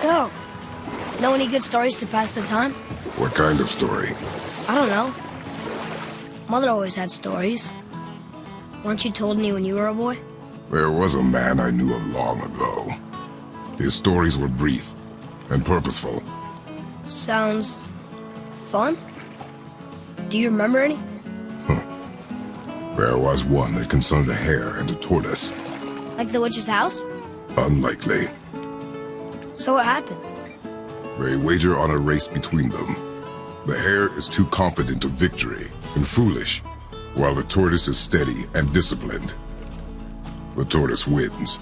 So, know any good stories to pass the time? What kind of story? I don't know. Mother always had stories. Weren't you told any when you were a boy? There was a man I knew of long ago. His stories were brief and purposeful. Sounds fun. Do you remember any? There was one that concerned a hare and a tortoise. Like the witch's house? Unlikely. So what happens? They wager on a race between them. The hare is too confident of victory and foolish, while the tortoise is steady and disciplined. The tortoise wins.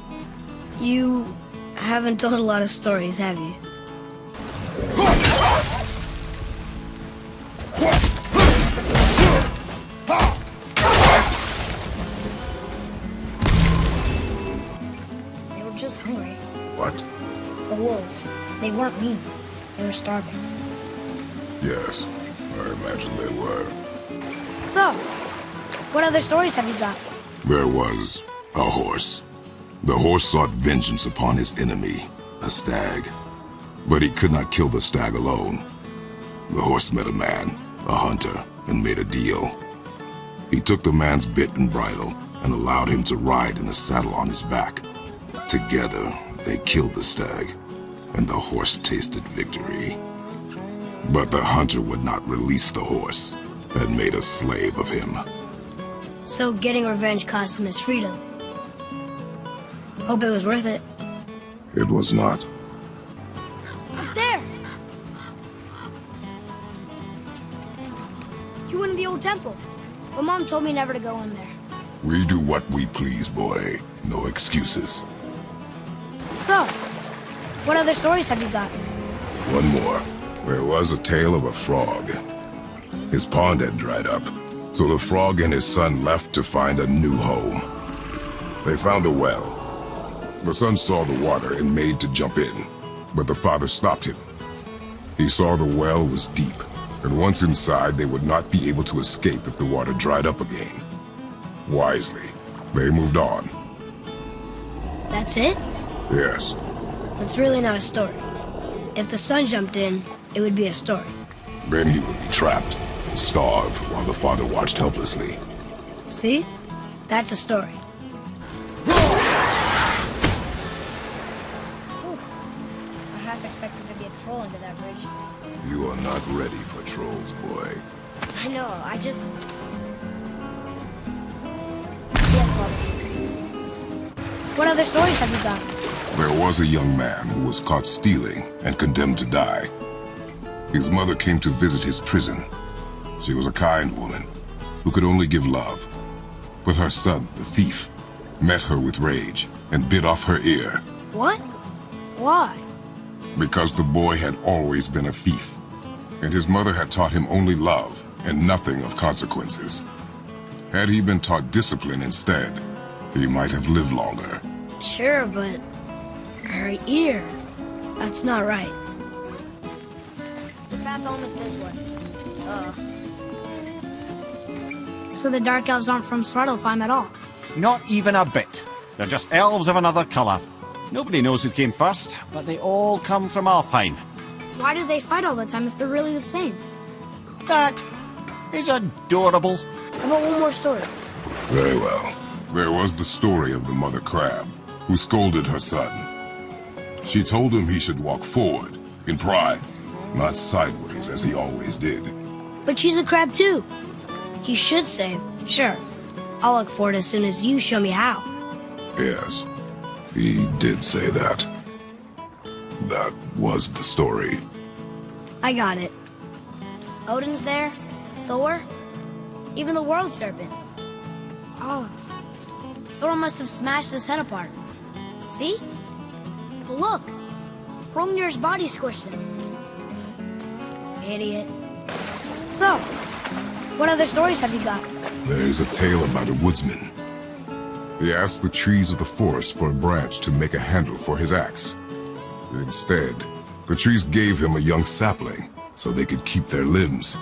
You haven't told a lot of stories, have you? They were just hungry. What? The wolves. They weren't mean. They were starving. Yes, I imagine they were. So, what other stories have you got? There was a horse. The horse sought vengeance upon his enemy, a stag. But he could not kill the stag alone. The horse met a man, a hunter, and made a deal. He took the man's bit and bridle and allowed him to ride in a saddle on his back. Together, they killed the stag, and the horse tasted victory. But the hunter would not release the horse and made a slave of him. So getting revenge cost him his freedom. Hope it was worth it. It was not. Up there! You went in the old temple. My mom told me never to go in there. We do what we please, boy. No excuses. So, what other stories have you got? One more. There was a tale of a frog. His pond had dried up, so the frog and his son left to find a new home. They found a well. The son saw the water and made to jump in, but the father stopped him. He saw the well was deep, and once inside they would not be able to escape if the water dried up again. Wisely, they moved on. That's it? Yes. That's really not a story. If the son jumped in, it would be a story. Then he would be trapped and starve while the father watched helplessly. See? That's a story. I half expected to be a troll under that bridge. You are not ready for trolls, boy. I know, I just... Yes, Father. What other stories have you got? There was a young man who was caught stealing and condemned to die. His mother came to visit his prison. She was a kind woman who could only give love. But her son, the thief, met her with rage and bit off her ear. What? Why? Because the boy had always been a thief, and his mother had taught him only love and nothing of consequences. Had he been taught discipline instead, he might have lived longer. Sure, but her ear, that's not right. The path home is this way. So the Dark Elves aren't from Svartalfheim at all? Not even a bit. They're just elves of another colour. Nobody knows who came first, but they all come from Alfheim. Why do they fight all the time if they're really the same? That is adorable. How about one more story? Very well. There was the story of the mother crab, who scolded her son. She told him he should walk forward, in pride, not sideways as he always did. But she's a crab too. He should say, sure, I'll look forward as soon as you show me how. Yes, he did say that. That was the story. I got it. Odin's there, Thor, even the World Serpent. Oh, Thor must have smashed his head apart. See? But look, Hrungnir's body squished him. Idiot. So, what other stories have you got? There's a tale about a woodsman. He asked the trees of the forest for a branch to make a handle for his axe. Instead, the trees gave him a young sapling so they could keep their limbs.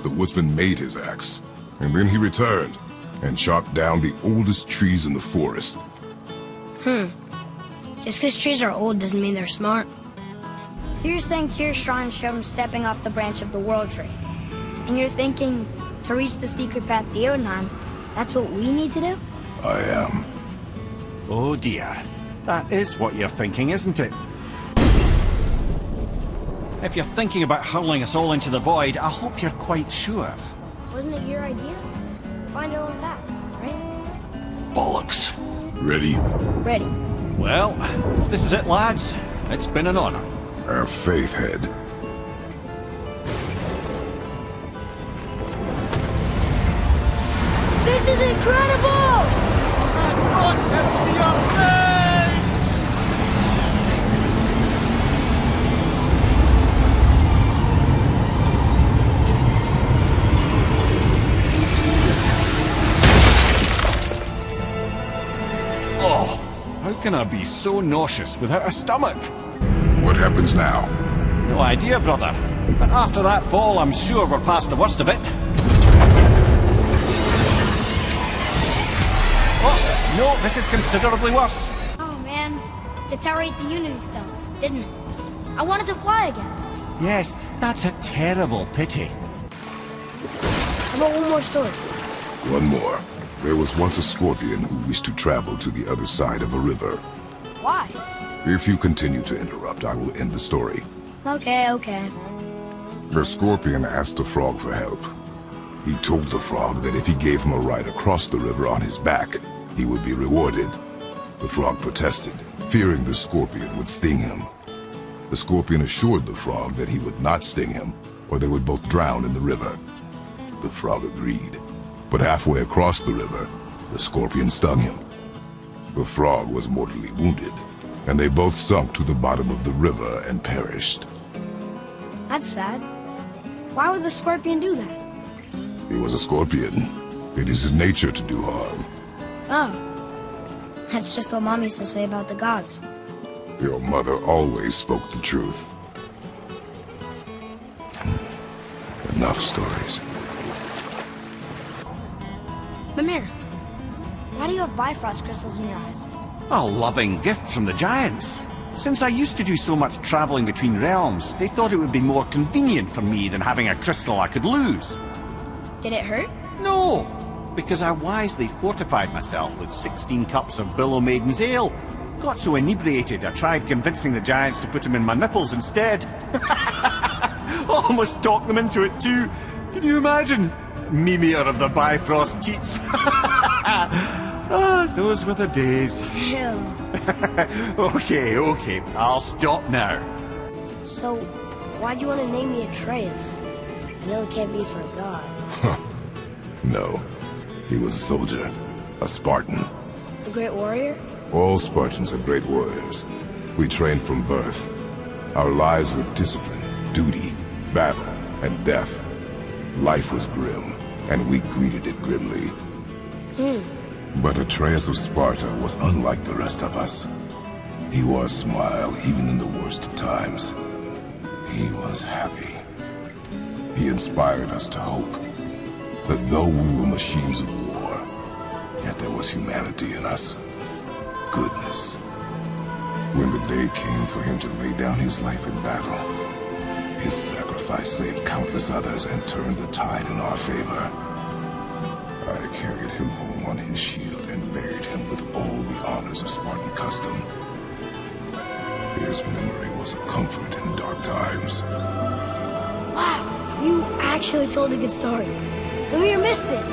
The woodsman made his axe, and then he returned and chopped down the oldest trees in the forest. Just because trees are old doesn't mean they're smart. So you're saying Tyr's shrine showed him stepping off the branch of the World Tree. And you're thinking, to reach the secret path to Jotunheim, that's what we need to do? I am. Oh dear. That is what you're thinking, isn't it? If you're thinking about hurling us all into the void, I hope you're quite sure. Wasn't it your idea? Find your own path, right? Bollocks. Ready? Ready. Well, if this is it, lads, it's been an honor. Have faith, Head. This is incredible! Oh, how can I be so nauseous without a stomach? What happens now? No idea, brother. But after that fall, I'm sure we're past the worst of it. Oh, no, this is considerably worse. Oh man, the tower ate the Unity Stone, didn't it? I wanted to fly again. Yes, that's a terrible pity. How about one more story? One more. There was once a scorpion who wished to travel to the other side of a river. Why? If you continue to interrupt, I will end the story. Okay. The scorpion asked the frog for help. He told the frog that if he gave him a ride across the river on his back, he would be rewarded. The frog protested, fearing the scorpion would sting him. The scorpion assured the frog that he would not sting him, or they would both drown in the river. The frog agreed, but halfway across the river, the scorpion stung him. The frog was mortally wounded, and they both sunk to the bottom of the river and perished. That's sad. Why would the scorpion do that? He was a scorpion. It is his nature to do harm. Oh. That's just what Mom used to say about the gods. Your mother always spoke the truth. Enough stories. Mimir, why do you have Bifrost crystals in your eyes? A loving gift from the giants. Since I used to do so much traveling between realms, they thought it would be more convenient for me than having a crystal I could lose. Did it hurt? No, because I wisely fortified myself with 16 cups of Billow Maiden's ale. Got so inebriated I tried convincing the giants to put them in my nipples instead. Almost talked them into it too. Can you imagine? Mimir of the Bifrost cheats. Ah, those were the days. Ew. Okay, I'll stop now. So, why'd you want to name me Atreus? I know it can't be for a god. No, he was a soldier, a Spartan. The Great Warrior? All Spartans are great warriors. We trained from birth. Our lives were discipline, duty, battle, and death. Life was grim, and we greeted it grimly. But Atreus of Sparta was unlike the rest of us. He wore a smile even in the worst of times. He was happy. He inspired us to hope that though we were machines of war, yet there was humanity in us. Goodness. When the day came for him to lay down his life in battle, his sacrifice saved countless others and turned the tide in our favor. I carried him home on his shield and buried him with all the honors of Spartan custom. His memory was a comfort in dark times. Wow, you actually told a good story. Mimir missed it.